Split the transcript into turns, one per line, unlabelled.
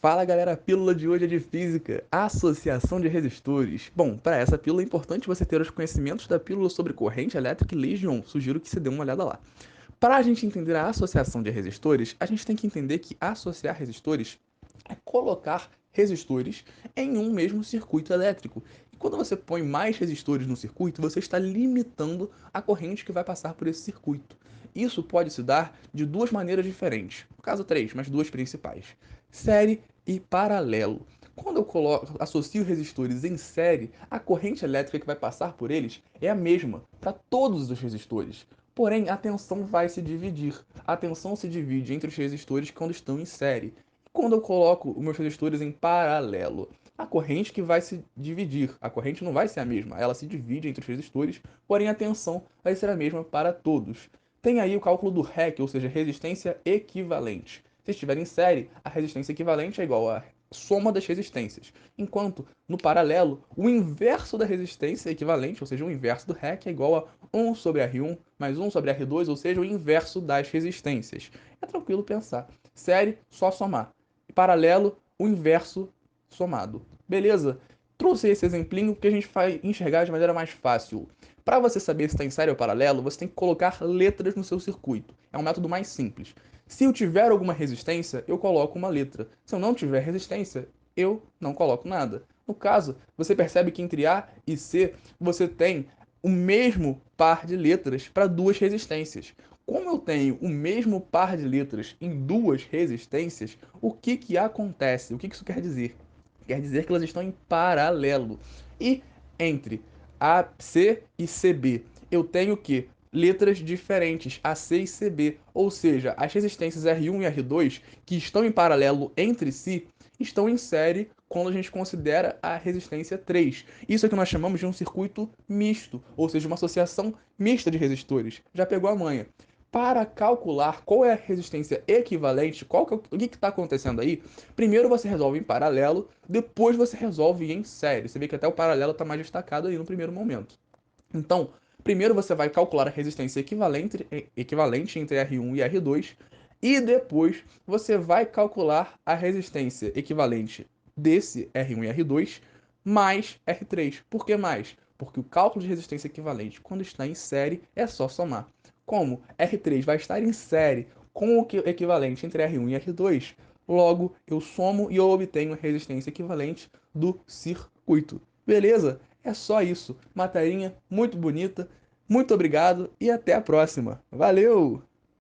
Fala galera, a pílula de hoje é de física, associação de resistores. Bom, para essa pílula é importante você ter os conhecimentos da pílula sobre corrente elétrica e leis de Ohm. Sugiro que você dê uma olhada lá. Para a gente entender a associação de resistores, a gente tem que entender que associar resistores é colocar resistores em um mesmo circuito elétrico. E quando você põe mais resistores no circuito, você está limitando a corrente que vai passar por esse circuito. Isso pode se dar de duas maneiras diferentes. No caso, três, mas duas principais: série e paralelo. Quando eu associo resistores em série, a corrente elétrica que vai passar por eles é a mesma para todos os resistores. Porém, a tensão vai se dividir. A tensão se divide entre os resistores quando estão em série. Quando eu coloco os meus resistores em paralelo, a corrente que vai se dividir, a corrente não vai ser a mesma, ela se divide entre os resistores, porém a tensão vai ser a mesma para todos. Tem aí o cálculo do REC, ou seja, resistência equivalente. Se estiver em série, a resistência equivalente é igual à soma das resistências, enquanto no paralelo, o inverso da resistência equivalente, ou seja, o inverso do REC, é igual a 1 sobre R1 mais 1 sobre R2, ou seja, o inverso das resistências. É tranquilo pensar. Série, só somar. Paralelo, o inverso somado. Beleza? Trouxe esse exemplinho que a gente vai enxergar de maneira mais fácil. Para você saber se está em série ou paralelo, você tem que colocar letras no seu circuito. É um método mais simples. Se eu tiver alguma resistência, eu coloco uma letra. Se eu não tiver resistência, eu não coloco nada. No caso, você percebe que entre A e C você tem o mesmo par de letras para duas resistências. Como eu tenho o mesmo par de letras em duas resistências, o que que acontece? O que que isso quer dizer? Quer dizer que elas estão em paralelo. E entre AC e CB, eu tenho que letras diferentes, AC e CB, ou seja, as resistências R1 e R2 que estão em paralelo entre si estão em série quando a gente considera a resistência 3. Isso é que nós chamamos de um circuito misto, ou seja, uma associação mista de resistores. Já pegou a manha? Para calcular qual é a resistência equivalente, o que está acontecendo aí, primeiro você resolve em paralelo, depois você resolve em série. Você vê que até o paralelo está mais destacado aí no primeiro momento. Então, primeiro você vai calcular a resistência equivalente entre R1 e R2, e depois você vai calcular a resistência equivalente desse R1 e R2 mais R3. Por que mais? Porque o cálculo de resistência equivalente, quando está em série, é só somar. Como R3 vai estar em série com o equivalente entre R1 e R2, logo eu somo e eu obtenho a resistência equivalente do circuito. Beleza? É só isso. Materinha muito bonita. Muito obrigado e até a próxima. Valeu!